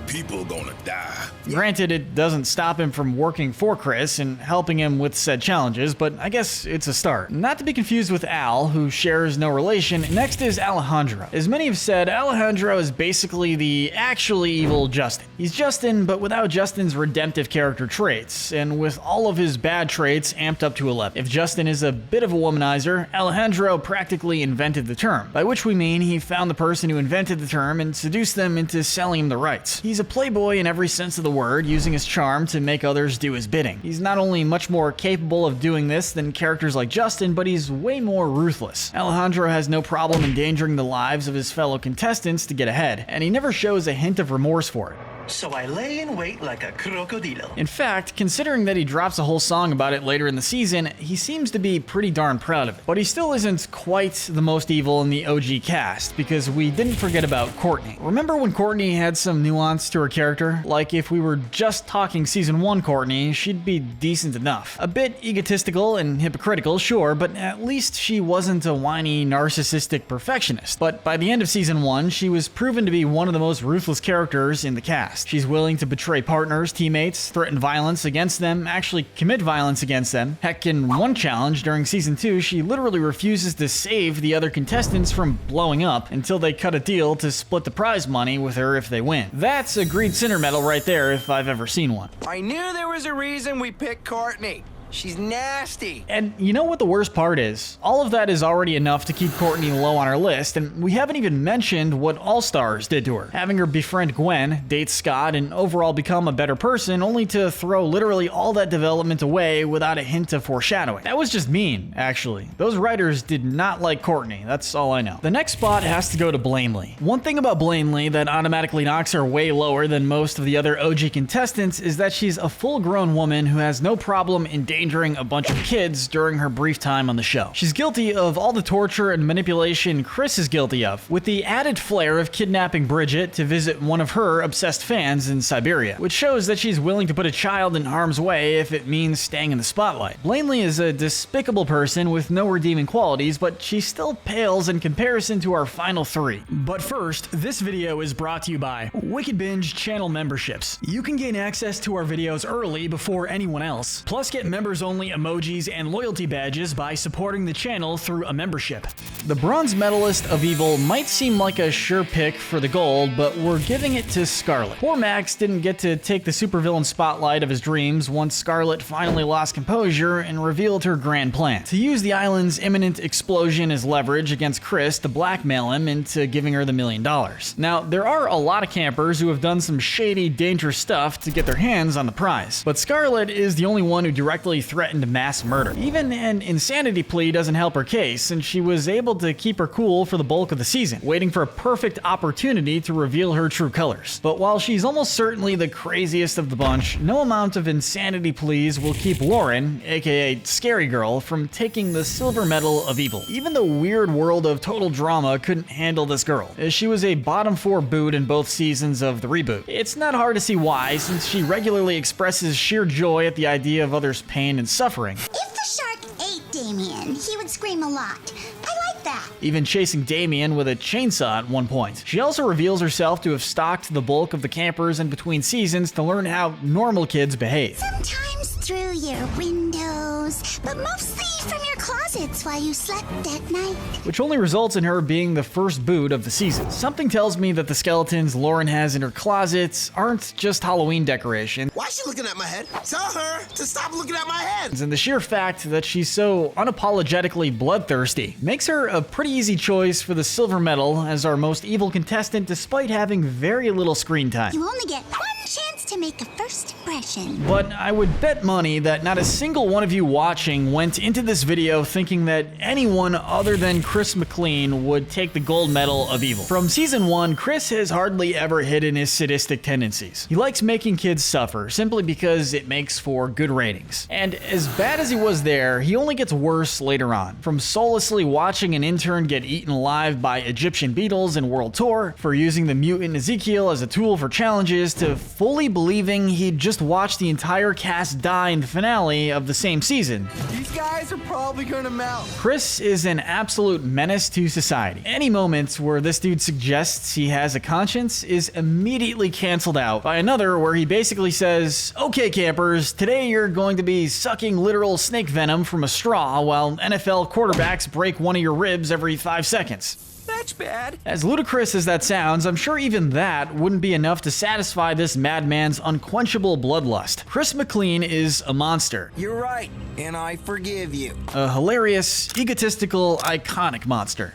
People gonna die. Granted, it doesn't stop him from working for Chris and helping him with said challenges, but I guess it's a start. Not to be confused with Al, who shares no relation. Next is Alejandro. As many have said, Alejandro is basically the actually evil Justin. He's Justin, but without Justin's redemptive character traits, and with all of his bad traits amped up to 11. If Justin is a bit of a womanizer, Alejandro practically invented the term, by which we mean he found the person who invented the term and seduced them into selling him the rights. He's a playboy in every sense of the word, using his charm to make others do his bidding. He's not only much more capable of doing this than characters like Justin, but he's way more ruthless. Alejandro has no problem endangering the lives of his fellow contestants to get ahead, and he never shows a hint of remorse for it. So I lay in wait like a crocodilo. In fact, considering that he drops a whole song about it later in the season, he seems to be pretty darn proud of it. But he still isn't quite the most evil in the OG cast, because we didn't forget about Courtney. Remember when Courtney had some nuance to her character? Like if we were just talking season 1 Courtney, she'd be decent enough. A bit egotistical and hypocritical, sure, but at least she wasn't a whiny, narcissistic perfectionist. But by the end of season 1, she was proven to be one of the most ruthless characters in the cast. She's willing to betray partners, teammates, threaten violence against them, actually commit violence against them. Heck, in one challenge during season 2, she literally refuses to save the other contestants from blowing up until they cut a deal to split the prize money with her if they win. That's a Greed Sinner medal right there if I've ever seen one. I knew there was a reason we picked Courtney. She's nasty. And you know what the worst part is? All of that is already enough to keep Courtney low on our list, and we haven't even mentioned what All Stars did to her. Having her befriend Gwen, date Scott, and overall become a better person, only to throw literally all that development away without a hint of foreshadowing. That was just mean, actually. Those writers did not like Courtney, that's all I know. The next spot has to go to Blanley. One thing about Blanley that automatically knocks her way lower than most of the other OG contestants is that she's a full-grown woman who has no problem endangering a bunch of kids during her brief time on the show. She's guilty of all the torture and manipulation Chris is guilty of, with the added flair of kidnapping Bridget to visit one of her obsessed fans in Siberia, which shows that she's willing to put a child in harm's way if it means staying in the spotlight. Blanley is a despicable person with no redeeming qualities, but she still pales in comparison to our final 3. But first, this video is brought to you by Wicked Binge channel memberships. You can gain access to our videos early before anyone else, plus get members only emojis and loyalty badges by supporting the channel through a membership. The bronze medalist of Evil might seem like a sure pick for the gold, but we're giving it to Scarlet. Poor Max didn't get to take the supervillain spotlight of his dreams once Scarlet finally lost composure and revealed her grand plan: to use the island's imminent explosion as leverage against Chris to blackmail him into giving her the $1 million. Now, there are a lot of campers who have done some shady, dangerous stuff to get their hands on the prize, but Scarlet is the only one who directly threatened mass murder. Even an insanity plea doesn't help her case, and she was able to keep her cool for the bulk of the season, waiting for a perfect opportunity to reveal her true colors. But while she's almost certainly the craziest of the bunch, no amount of insanity pleas will keep Lauren, aka Scary Girl, from taking the silver medal of Evil. Even the weird world of total drama couldn't handle this girl, as she was a bottom 4 boot in both seasons of the reboot. It's not hard to see why, since she regularly expresses sheer joy at the idea of others' pain pain and suffering. If the shark ate Damien, he would scream a lot. I like that. Even chasing Damien with a chainsaw at one point. She also reveals herself to have stalked the bulk of the campers in between seasons to learn how normal kids behave. Sometimes through your windows, but mostly from your closets while you slept at night. Which only results in her being the first boot of the season. Something tells me that the skeletons Lauren has in her closets aren't just Halloween decoration. Why is she looking at my head? Tell her to stop looking at my head. And the sheer fact that she's so unapologetically bloodthirsty makes her a pretty easy choice for the silver medal as our most evil contestant despite having very little screen time. You only get one chance to make a first impression. But I would bet money that not a single one of you watching went into this video thinking that anyone other than Chris McLean would take the gold medal of evil. From season 1, Chris has hardly ever hidden his sadistic tendencies. He likes making kids suffer simply because it makes for good ratings. And as bad as he was there, he only gets worse later on. From soullessly watching an intern get eaten alive by Egyptian beetles in World Tour, for using the mutant Ezekiel as a tool for challenges, to fully believing he'd just watched the entire cast die in the finale of the same season. These guys are probably gonna melt. Chris is an absolute menace to society. Any moment where this dude suggests he has a conscience is immediately canceled out by another where he basically says, "Okay campers, today you're going to be sucking literal snake venom from a straw while NFL quarterbacks break one of your ribs every 5 seconds." That's bad. As ludicrous as that sounds, I'm sure even that wouldn't be enough to satisfy this madman's unquenchable bloodlust. Chris McLean is a monster. You're right, and I forgive you. A hilarious, egotistical, iconic monster.